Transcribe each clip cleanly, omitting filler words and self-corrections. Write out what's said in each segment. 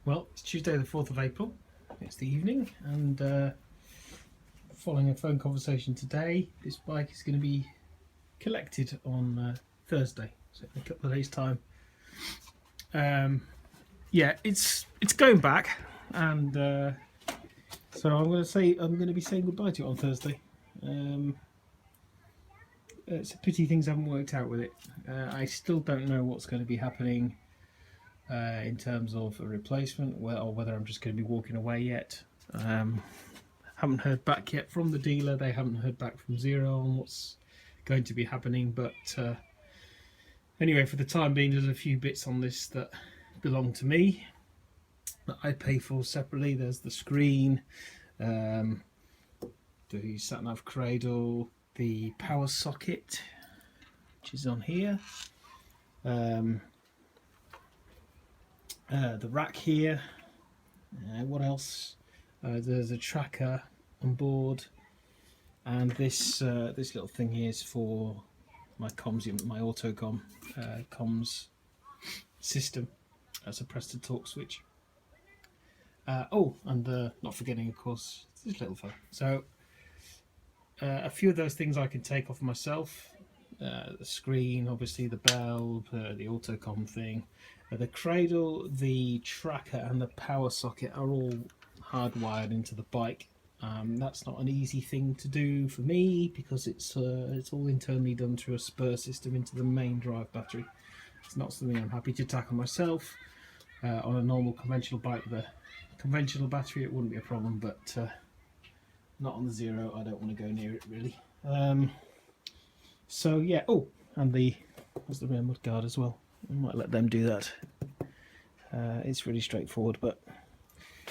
Well, it's Tuesday the 4th of April, it's the evening, and following a phone conversation today, this bike is going to be collected on Thursday, so in a couple of days' time. Yeah, it's going back, and so I'm going to be saying goodbye to it on Thursday. It's a pity things haven't worked out with it. I still don't know what's going to be happening in terms of a replacement, or whether I'm just going to be walking away yet. Haven't heard back yet from the dealer. They haven't heard back from Zero on what's going to be happening, but anyway, for the time being, there's a few bits on this that belong to me that I pay for separately. There's the screen, the sat-nav cradle, the power socket, which is on here, the rack here. What else? There's a tracker on board, and this little thing here is for my comms unit, my autocom comms system. That's a press to talk switch. Oh, and not forgetting, of course, this little phone. So a few of those things I can take off myself. The screen, obviously, the bell, the autocom thing, the cradle, the tracker, and the power socket are all hardwired into the bike. That's not an easy thing to do for me because it's all internally done through a spur system into the main drive battery. It's not something I'm happy to tackle myself. On a normal conventional bike with a conventional battery, it wouldn't be a problem, but not on the Zero. I don't want to go near it really. So yeah. Oh, and there's the rear mud guard as well. I might let them do that. It's really straightforward, but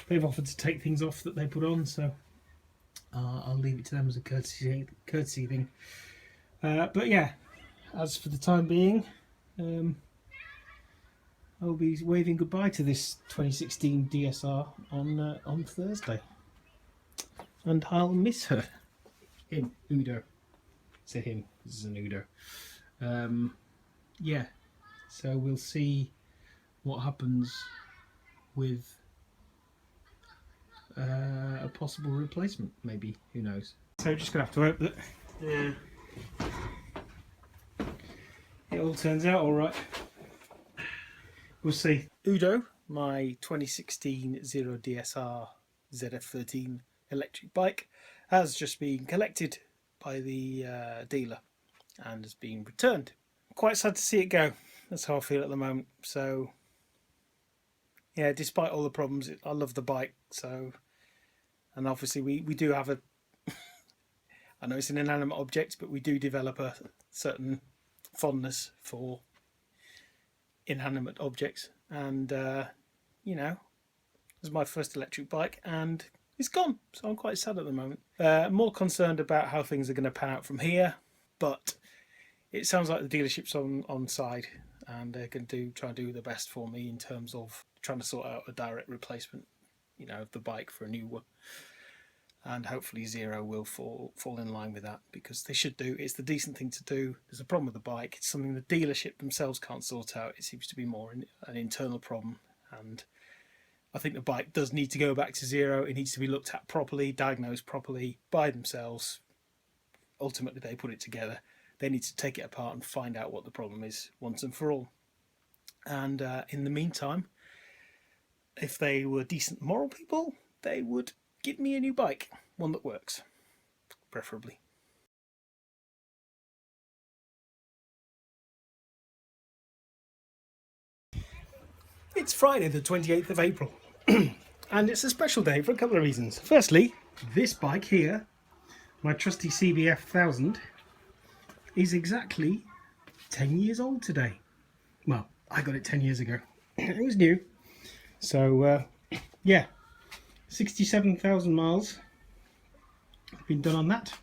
they've offered to take things off that they put on, so I'll leave it to them as a courtesy thing. But yeah, as for the time being, I'll be waving goodbye to this 2016 DSR on Thursday, and I'll miss her. Him, Udo. It's a him. This is an Udo. Yeah, so we'll see what happens with a possible replacement, maybe. Who knows? So just gonna have to hope that it all turns out all right. We'll see. Udo, my 2016 Zero DSR ZF13 electric bike, has just been collected by the dealer and has been returned. Quite sad to see it go. That's how I feel at the moment. So yeah, despite all the problems, I love the bike. So, and obviously we do have a I know it's an inanimate object, but we do develop a certain fondness for inanimate objects, and you know, it was my first electric bike and it's gone, so I'm quite sad at the moment. More concerned about how things are going to pan out from here, but it sounds like the dealership's on side and they're going to try and do the best for me in terms of trying to sort out a direct replacement, you know, of the bike for a new one. And hopefully Zero will fall in line with that, because they should do. It's the decent thing to do. There's a problem with the bike. It's something the dealership themselves can't sort out. It seems to be more an internal problem. And I think the bike does need to go back to Zero. It needs to be looked at properly, diagnosed properly by themselves. Ultimately, they put it together. They need to take it apart and find out what the problem is once and for all. And in the meantime, if they were decent moral people, they would give me a new bike, one that works, preferably. It's Friday the 28th of April and it's a special day for a couple of reasons. Firstly, this bike here, my trusty CBF 1000, is exactly 10 years old today. Well, I got it 10 years ago. It was new. So yeah, 67,000 miles have been done on that.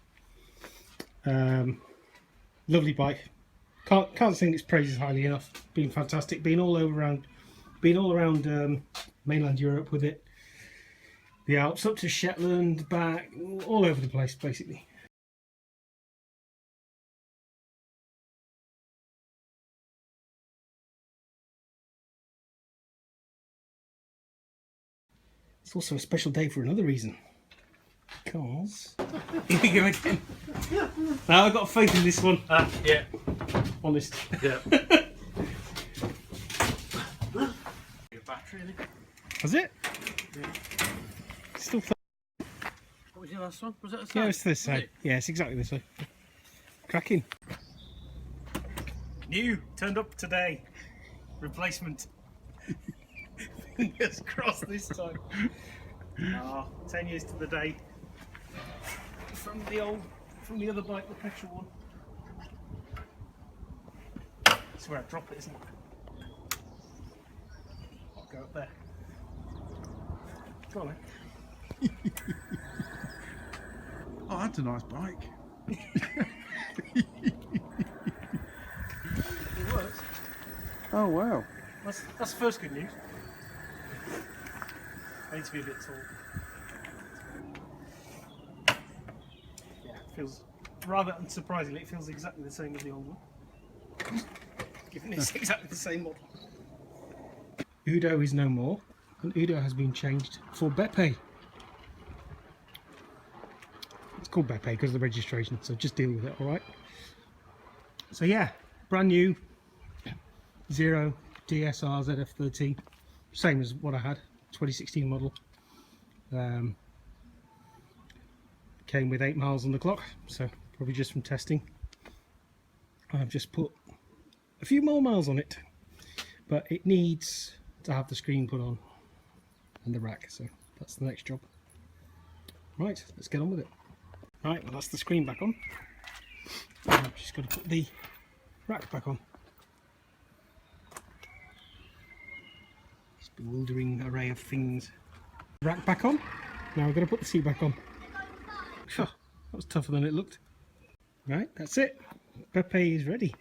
Lovely bike. Can't sing its praises highly enough. Been fantastic. Been all around mainland Europe with it. The Alps, up to Shetland, back, all over the place basically. It's also a special day for another reason. Because here we go again. Now I've got faith in this one. Yeah. Honest. Yeah. Your battery in it. Was it? Yeah. Still. What was your last one? Was it a side? Yeah, it's this Was side. it? Yeah, it's exactly this way. Cracking. New, turned up today. Replacement. Fingers crossed this time. 10 years to the day. From the other bike, the petrol one. That's where I drop it, isn't it? I'll go up there. Go on then. Oh, that's a nice bike. It works. Oh, wow. That's the first good news. I need to be a bit tall. Yeah, it feels, rather unsurprisingly, it feels exactly the same as the old one. Given it's exactly the same model. Udo is no more, and Udo has been changed for Beppe. It's called Beppe because of the registration, so just deal with it, alright? So yeah, brand new Zero DSR ZF13, same as what I had, 2016 model. Came with 8 miles on the clock, so probably just from testing. I've just put a few more miles on it, but it needs to have the screen put on and the rack, so that's the next job. Right, let's get on with it. Right, well that's the screen back on. I've just got to put the rack back on. This bewildering array of things. Rack back on. Now we're going to put the seat back on. Phew, that was tougher than it looked. Right, that's it. Beppe is ready.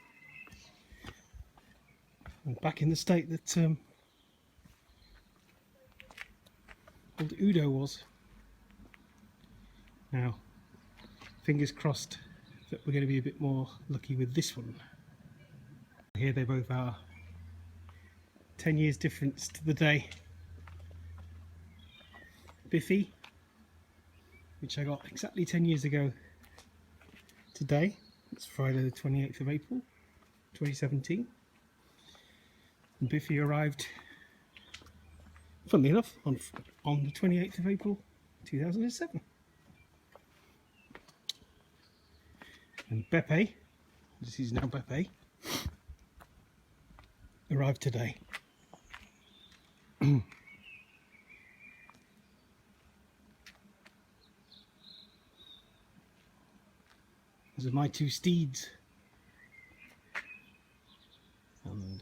And back in the state that old Udo was. Now, fingers crossed that we're going to be a bit more lucky with this one. Here they both are. 10 years difference to the day. Biffy, which I got exactly 10 years ago today. It's Friday the 28th of April 2017. And Biffy arrived, funnily enough, on the 28th of April 2007. And Beppe, this is now Beppe, arrived today. Those are my two steeds. And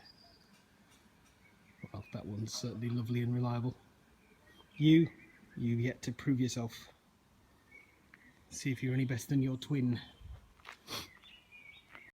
well, that one's certainly lovely and reliable. You've yet to prove yourself. See if you're any better than your twin.